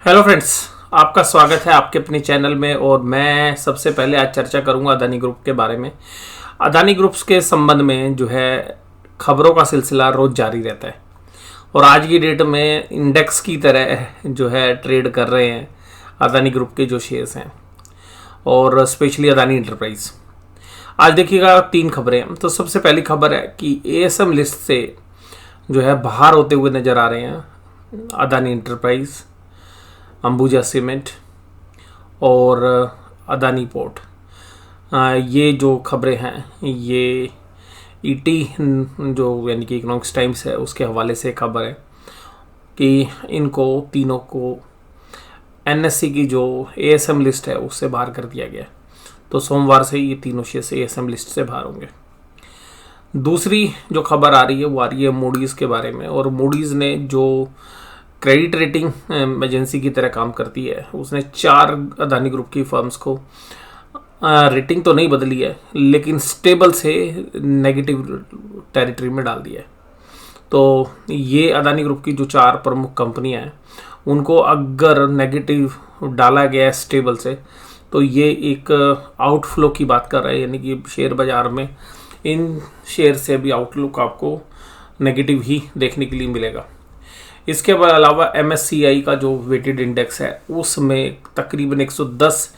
Hello friends, आपका स्वागत है आपके अपने चैनल में। और मैं सबसे पहले आज चर्चा करूंगा अदानी ग्रुप के बारे में। अदानी ग्रुप्स के संबंध में जो है खबरों का सिलसिला रोज जारी रहता है और आज की डेट में इंडेक्स की तरह जो है ट्रेड कर रहे हैं अदानी ग्रुप के जो शेयर्स हैं और स्पेशली अदानी इंटरप्राइज। आज देखिएगा 3 खबरें हैं। तो सबसे पहली खबर है कि एएसएम लिस्ट से जो है बाहर होते हुए नजर आ रहे हैं अदानी इंटरप्राइज, अंबुजा सीमेंट और अदानी पोर्ट। ये जो खबरें हैं ये ईटी जो यानी कि इकोनॉमिक्स टाइम्स है उसके हवाले से खबर है कि इनको तीनों को एनएससी की जो एएसएम लिस्ट है उससे बाहर कर दिया गया। तो सोमवार से ये तीनों शेयर एएसएम लिस्ट से बाहर होंगे। दूसरी जो खबर आ रही है वो आ रही है मूडीज़ के बारे में। और मूडीज़ ने जो क्रेडिट रेटिंग एजेंसी की तरह काम करती है उसने 4 अदानी ग्रुप की फर्म्स को रेटिंग तो नहीं बदली है लेकिन स्टेबल से नेगेटिव टेरिटरी में डाल दिया है। तो ये अदानी ग्रुप की जो 4 प्रमुख कंपनियां हैं उनको अगर नेगेटिव डाला गया है स्टेबल से तो ये एक आउटफ्लो की बात कर रहे हैं, यानी कि शेयर बाजार में इन शेयर से भी आउटलुक आपको नेगेटिव ही देखने के लिए मिलेगा। इसके अलावा MSCI का जो वेटेड इंडेक्स है उसमें तकरीबन 110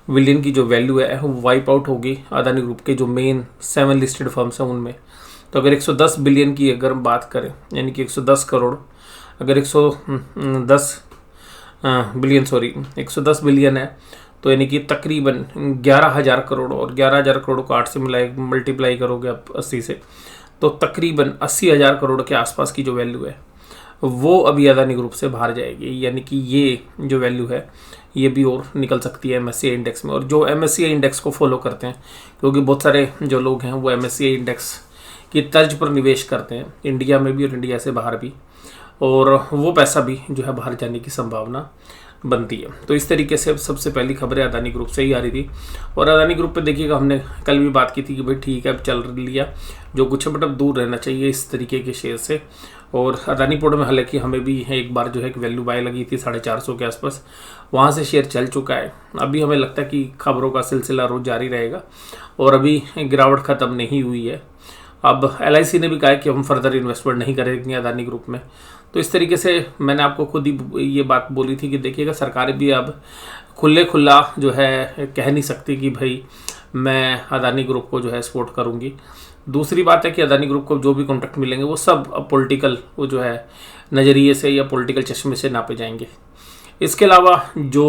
बिलियन की जो वैल्यू है वो वाइप आउट होगी अदानी ग्रुप के जो मेन 7 लिस्टेड फर्म्स हैं उनमें। तो अगर 110 बिलियन की अगर हम बात करें यानी कि 110 करोड़, अगर 110 बिलियन है तो यानी कि तकरीबन 11,000 करोड़, और 11,000 करोड़ को 8 से मल्टीप्लाई करोगे आप 80 से तो तकरीबन 80,000 करोड़ के आसपास की जो वैल्यू है वो अभी अदानी ग्रुप से बाहर जाएगी। यानी कि ये जो वैल्यू है ये भी और निकल सकती है MSCI इंडेक्स में। और जो MSCI इंडेक्स को फॉलो करते हैं, क्योंकि बहुत सारे जो लोग हैं वो MSCI इंडेक्स की तर्ज पर निवेश करते हैं इंडिया में भी और इंडिया से बाहर भी, और वो पैसा भी जो है बाहर जाने की संभावना बनती है। तो इस तरीके से सबसे पहली खबरें अदानी ग्रुप से ही आ रही थी। और अदानी ग्रुप पे देखिएगा हमने कल भी बात की थी कि भाई ठीक है अब चल लिया, जो कुछ है बट अब दूर रहना चाहिए इस तरीके के शेयर से। और अदानी पोर्ट में हालांकि हमें भी एक बार जो है एक वैल्यू बाय लगी थी 450 के आसपास, वहाँ से शेयर चल चुका है। अभी हमें लगता है कि खबरों का सिलसिला रोज जारी रहेगा और अभी गिरावट ख़त्म नहीं हुई है। अब LIC ने भी कहा है कि हम फर्दर इन्वेस्टमेंट नहीं करेंगे अदानी ग्रुप में। तो इस तरीके से मैंने आपको खुद ही ये बात बोली थी कि देखिएगा सरकार भी अब खुला जो है कह नहीं सकती कि भाई मैं अदानी ग्रुप को जो है सपोर्ट करूँगी। दूसरी बात है कि अदानी ग्रुप को जो भी कॉन्ट्रैक्ट मिलेंगे वो सब अब पॉलिटिकल वो जो है नज़रिए से या पॉलिटिकल चश्मे से नापे जाएंगे। इसके अलावा जो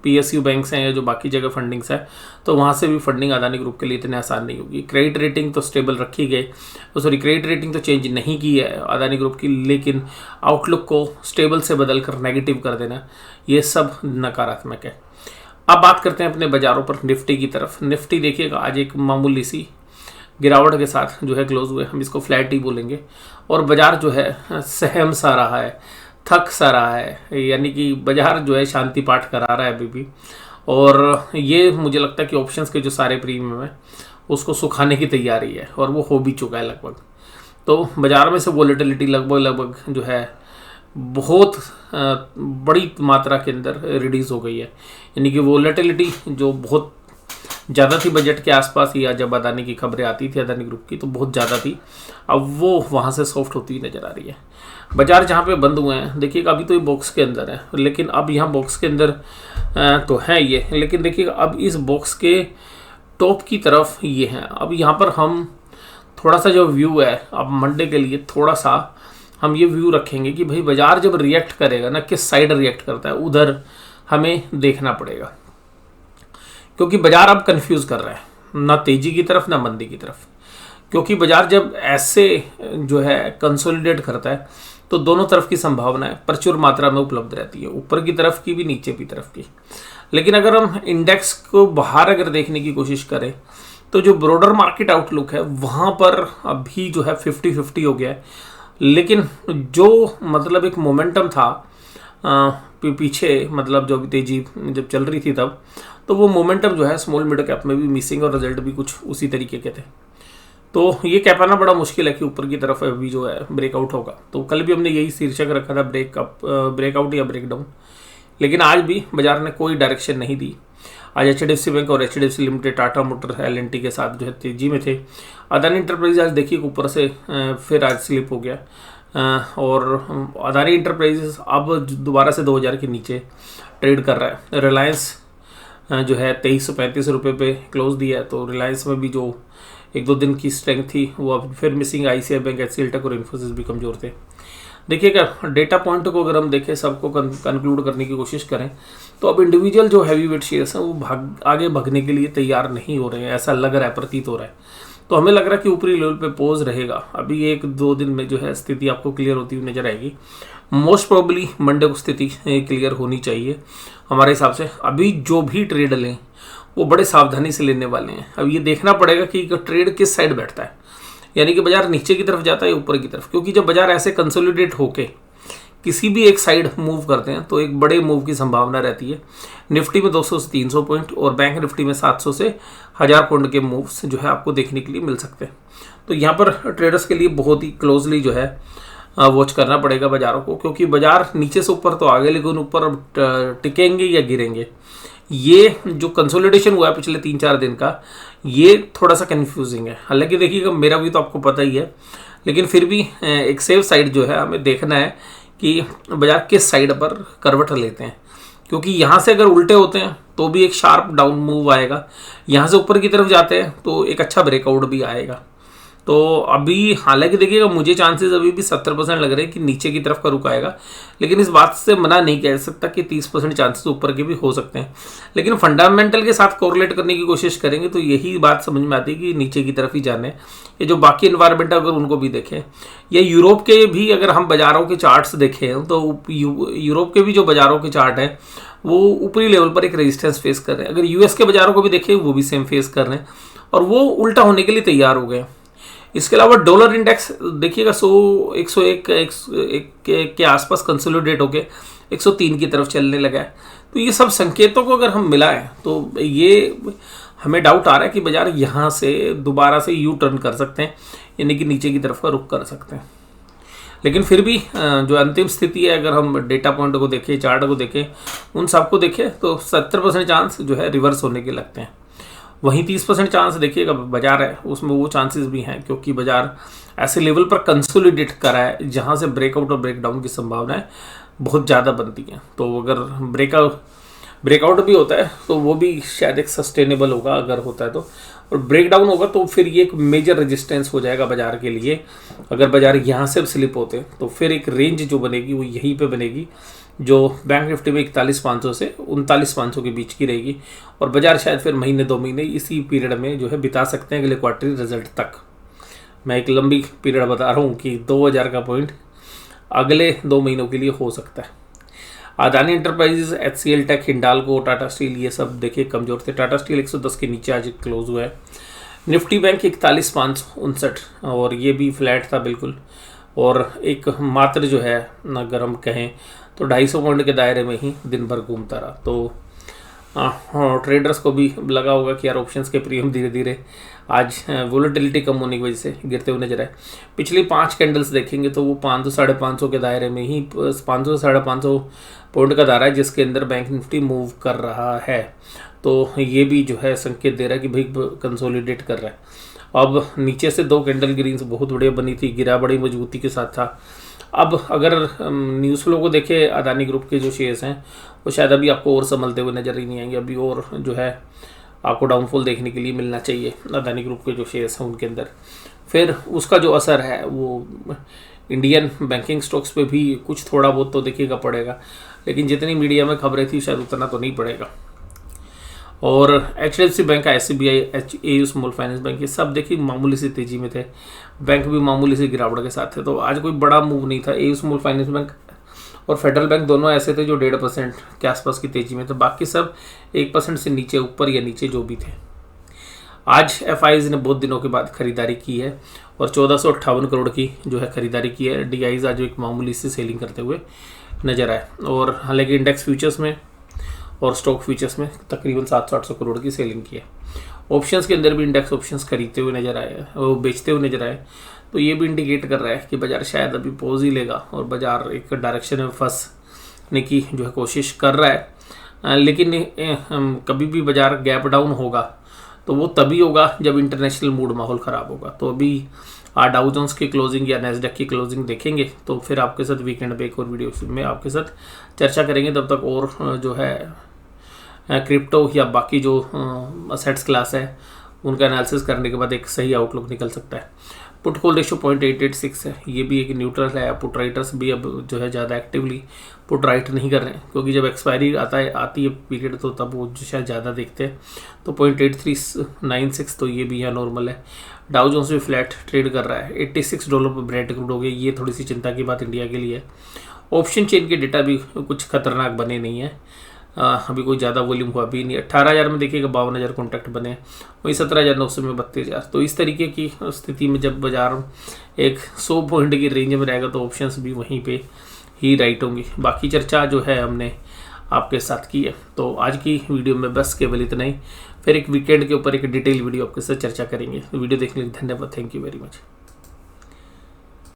PSU बैंक्स हैं या जो बाकी जगह फंडिंग्स है तो वहाँ से भी फंडिंग अदानी ग्रुप के लिए इतने आसान नहीं होगी। क्रेडिट रेटिंग तो स्टेबल रखी गई, क्रेडिट रेटिंग तो चेंज नहीं की है अदानी ग्रुप की, लेकिन आउटलुक को स्टेबल से बदल कर नेगेटिव कर देना ये सब नकारात्मक है। अब बात करते हैं अपने बाज़ारों पर, निफ्टी की तरफ। निफ्टी देखिएगा आज एक मामूली सी गिरावट के साथ जो है क्लोज हुए, हम इसको फ्लैट ही बोलेंगे। और बाजार जो है सहम सा रहा है, थक सा रहा है, यानी कि बाजार जो है शांति पाठ करा रहा है अभी भी। और ये मुझे लगता है कि ऑप्शंस के जो सारे प्रीमियम है उसको सुखाने की तैयारी है और वो हो भी चुका है लगभग। तो बाजार में से वोलेटिलिटी लगभग जो है बहुत बड़ी मात्रा के अंदर रिड्यूस हो गई है। यानी कि वोलेटिलिटी जो बहुत ज़्यादा थी बजट के आसपास या जब अदानी की खबरें आती थी अदानी ग्रुप की तो बहुत ज़्यादा थी, अब वो वहाँ से सॉफ्ट होती हुई नज़र आ रही है। बाजार जहाँ पे बंद हुए हैं देखिएगा अभी तो ये बॉक्स के अंदर है, लेकिन अब यहाँ बॉक्स के अंदर तो है ये, लेकिन देखिएगा अब इस बॉक्स के टॉप की तरफ ये है। अब यहाँ पर हम थोड़ा सा जो व्यू है अब मंडे के लिए थोड़ा सा हम ये व्यू रखेंगे कि भाई बाजार जब रिएक्ट करेगा ना, किस साइड रिएक्ट करता है उधर हमें देखना पड़ेगा, क्योंकि बाजार अब कंफ्यूज कर रहा है ना तेजी की तरफ ना मंदी की तरफ। क्योंकि बाजार जब ऐसे जो है कंसोलिडेट करता है तो दोनों तरफ की संभावनाएं प्रचुर मात्रा में उपलब्ध रहती है, ऊपर की तरफ की भी नीचे की तरफ की। लेकिन अगर हम इंडेक्स को बाहर अगर देखने की कोशिश करें तो जो ब्रॉडर मार्केट आउटलुक है वहाँ पर अभी जो है 50-50 हो गया है। लेकिन जो मतलब एक मोमेंटम था पीछे, मतलब जो भी तेजी जब चल रही थी तब, तो वो मोमेंटम जो है स्मॉल मिड कैप में भी मिसिंग और रिजल्ट भी कुछ उसी तरीके के थे। तो ये कह पाना बड़ा मुश्किल है कि ऊपर की तरफ अभी जो है ब्रेकआउट होगा। तो कल भी हमने यही शीर्षक रखा था, ब्रेकआउट या ब्रेकडाउन। लेकिन आज भी बाजार ने कोई डायरेक्शन नहीं दी। आज HDFC बैंक और HDFC limited, Tata motor, L&T के साथ जो है तेजी में थे। अदानी इंटरप्राइज आज देखिए ऊपर से फिर आज स्लिप हो गया, और अदानी इंटरप्राइजेस अब दोबारा से 2000 के नीचे ट्रेड कर रहा है। रिलायंस जो है 2335 रुपये पे क्लोज दिया है, तो रिलायंस में भी जो एक दो दिन की स्ट्रेंथ थी वो अब फिर missing. ICICI bank, HCL tech और इन्फोसिस भी कमज़ोर थे। देखिएगा डेटा पॉइंट को अगर हम देखें, सबको कंक्लूड करने की कोशिश करें, तो अब इंडिविजुअल जो हैवी वेट शेयर्स हैं वो आगे भागने के लिए तैयार नहीं हो रहे हैं, ऐसा लग रहा है, प्रतीत हो रहा है। तो हमें लग रहा है कि ऊपरी लेवल पे पोज रहेगा। अभी 1-2 दिन में जो है स्थिति आपको क्लियर होती हुई नजर आएगी। मोस्ट प्रोबेबली मंडे को स्थिति क्लियर होनी चाहिए हमारे हिसाब से। अभी जो भी ट्रेड लें वो बड़े सावधानी से लेने वाले हैं। अब ये देखना पड़ेगा कि ट्रेड किस साइड बैठता है, यानी कि बाजार नीचे की तरफ जाता है या ऊपर की तरफ, क्योंकि जब बाजार ऐसे कंसोलिडेट होके किसी भी एक साइड मूव करते हैं तो एक बड़े मूव की संभावना रहती है। निफ्टी में 200 से 300 पॉइंट और बैंक निफ्टी में 700 से 1000 पॉइंट के मूव्स जो है आपको देखने के लिए मिल सकते हैं। तो यहाँ पर ट्रेडर्स के लिए बहुत ही क्लोजली जो है वॉच करना पड़ेगा बाजारों को, क्योंकि बाजार नीचे से ऊपर तो आ गए, लेकिन ऊपर अब टिकेंगे या गिरेंगे, ये जो कंसोलिडेशन हुआ है पिछले 3-4 दिन का, ये थोड़ा सा कंफ्यूजिंग है। हालांकि देखिएगा मेरा भी तो आपको पता ही है, लेकिन फिर भी एक सेफ साइड जो है हमें देखना है कि बाजार किस साइड पर करवट लेते हैं, क्योंकि यहाँ से अगर उल्टे होते हैं तो भी एक शार्प डाउन मूव आएगा, यहाँ से ऊपर की तरफ जाते हैं तो एक अच्छा ब्रेकआउट भी आएगा। तो अभी हालांकि देखिएगा मुझे चांसेस अभी भी 70% लग रहे हैं कि नीचे की तरफ का रुक आएगा, लेकिन इस बात से मना नहीं कह सकता कि 30% चांसेस ऊपर के भी हो सकते हैं। लेकिन फंडामेंटल के साथ कोरिलेट करने की कोशिश करेंगे तो यही बात समझ में आती है कि नीचे की तरफ ही जाने। ये जो बाकी इन्वायरमेंट है अगर उनको भी देखें, या यूरोप के भी अगर हम बाजारों के चार्ट्स देखें, तो यूरोप के भी जो बाजारों के चार्ट हैं वो ऊपरी लेवल पर एक रेजिस्टेंस फेस कर रहे हैं। अगर US के बाजारों को भी देखें वो भी सेम फेस कर रहे हैं, और वो उल्टा होने के लिए तैयार हो गए। इसके अलावा डॉलर इंडेक्स देखिएगा 101 के आसपास कंसोलिडेट होके 103 की तरफ चलने लगा है। तो ये सब संकेतों को अगर हम मिलाएं तो ये हमें डाउट आ रहा है कि बाजार यहाँ से दोबारा से यू टर्न कर सकते हैं, यानी कि नीचे की तरफ का रुख कर सकते हैं। लेकिन फिर भी जो अंतिम स्थिति है, अगर हम डेटा पॉइंट को देखें, चार्ट को देखें, उन सबको देखें, तो 70% चांस जो है रिवर्स होने के लगते हैं। वहीं 30% चांस देखिएगा बाजार है उसमें वो चांसेस भी हैं, क्योंकि बाजार ऐसे लेवल पर कंसोलिडेट करा है जहां से ब्रेकआउट और ब्रेकडाउन की संभावनाएं बहुत ज़्यादा बनती हैं। तो अगर ब्रेकआउट भी होता है तो वो भी शायद एक सस्टेनेबल होगा अगर होता है तो, और ब्रेकडाउन होगा तो फिर ये एक मेजर रेजिस्टेंस हो जाएगा बाजार के लिए। अगर बाजार यहाँ से स्लिप होते हैं तो फिर एक रेंज जो बनेगी वो यहीं पे बनेगी, जो बैंक निफ्टी में 41,500 से 39,500 के बीच की रहेगी, और बाजार शायद फिर महीने 2 महीने इसी पीरियड में जो है बिता सकते हैं अगले क्वार्टरली रिजल्ट तक। मैं एक लंबी पीरियड बता रहा हूँ कि 2000 का पॉइंट अगले 2 महीनों के लिए हो सकता है। Adani enterprises, HCL tech, Hindalco, Tata steel, ये सब देखिए कमजोर थे। टाटा स्टील 110 के नीचे आज क्लोज हुआ है। निफ्टी बैंक 41,559 और ये भी फ्लैट था बिल्कुल, और एक मात्र जो है अगर हम कहें तो 250 पॉइंट के दायरे में ही दिन भर घूमता रहा। तो ट्रेडर्स को भी लगा होगा कि यार ऑप्शंस के प्रीमियम धीरे धीरे आज वोलेटिलिटी कम होने की वजह से गिरते हुए नजर आए। पिछली 5 कैंडल्स देखेंगे तो वो 500-550 के दायरे में ही, 500-550 पॉइंट का दायरा है जिसके अंदर बैंक निफ्टी मूव कर रहा है। तो ये भी जो है संकेत दे रहा है कि भाई कंसोलिडेट कर रहा है। अब नीचे से 2 कैंडल ग्रीन्स बहुत बढ़िया बनी थी, गिरा बड़ी मजबूती के साथ था। अब अगर न्यूज़ फ्लो को देखें, अदानी ग्रुप के जो शेयर्स हैं वो शायद अभी आपको और संभलते हुए नजर ही नहीं आएंगे। अभी और जो है आपको डाउनफॉल देखने के लिए मिलना चाहिए अदानी ग्रुप के जो शेयर्स हैं उनके अंदर। फिर उसका जो असर है वो इंडियन बैंकिंग स्टॉक्स पे भी कुछ थोड़ा बहुत तो देखिएगा पड़ेगा, लेकिन जितनी मीडिया में खबरें थी शायद उतना तो नहीं पड़ेगा। और HDFC bank, SBI, AU small finance bank, ये सब देखिए मामूली सी तेजी में थे। बैंक भी मामूली सी गिरावट के साथ थे, तो आज कोई बड़ा मूव नहीं था। AU स्मॉल फाइनेंस बैंक और फेडरल बैंक दोनों ऐसे थे जो 1.5% के आसपास की तेजी में थे, बाकी सब 1% से नीचे, ऊपर या नीचे जो भी थे। आज FIs ने बहुत दिनों के बाद खरीदारी की है और 1458 करोड़ की जो है खरीदारी की है। DIs आज एक मामूली सी सेलिंग करते हुए नजर आए, और हालांकि इंडेक्स फ्यूचर्स में और स्टॉक फ्यूचर्स में तकरीबन 700-800 करोड़ की सेलिंग की है। ऑप्शंस के अंदर भी इंडेक्स ऑप्शंस खरीदते हुए नजर आए, वो बेचते हुए नजर आए, तो ये भी इंडिकेट कर रहा है कि बाजार शायद अभी पॉज ही लेगा और बाजार एक डायरेक्शन में फंस करने की जो है कोशिश कर रहा है। लेकिन कभी भी बाजार गैप डाउन होगा तो वो तभी होगा जब इंटरनेशनल मूड माहौल ख़राब होगा। तो अभी डाउ जोन्स की क्लोजिंग या नैस्डैक की क्लोजिंग देखेंगे तो फिर आपके साथ वीकेंड पे एक और वीडियो में आपके साथ चर्चा करेंगे। तब तक और जो है क्रिप्टो या बाकी जो असेट्स क्लास है उनका एनालिसिस करने के बाद एक सही आउटलुक निकल सकता है। पुट कॉल रेशो 0.886 है, ये भी एक न्यूट्रल है। पुट राइटर्स भी अब जो है ज़्यादा एक्टिवली पुट राइट नहीं कर रहे हैं, क्योंकि जब एक्सपायरी आती है पीरियड तो तब वो जो शायद ज़्यादा देखते हैं। तो 0.8396 तो ये भी यहाँ नॉर्मल है। डाउ जोन्स भी फ्लैट ट्रेड कर रहा है। $86 पर ब्रेंट क्रूड हो गया, ये थोड़ी सी चिंता की बात इंडिया के लिए है। ऑप्शन चेन के डेटा भी कुछ खतरनाक बने नहीं है, अभी कोई ज़्यादा वॉल्यूम हुआ भी नहीं। 18,000 में देखिएगा 52,000 कॉन्टैक्ट बने, वही 17,900 में 32,000। तो इस तरीके की स्थिति में जब बाजार एक 100 पॉइंट की रेंज में रहेगा तो ऑप्शंस भी वहीं पे ही राइट होंगी। बाकी चर्चा जो है हमने आपके साथ की है। तो आज की वीडियो में बस केवल इतना ही, फिर एक वीकेंड के ऊपर एक डिटेल वीडियो आपके साथ चर्चा करेंगे। वीडियो देखने के लिए धन्यवाद, थैंक यू वेरी मच।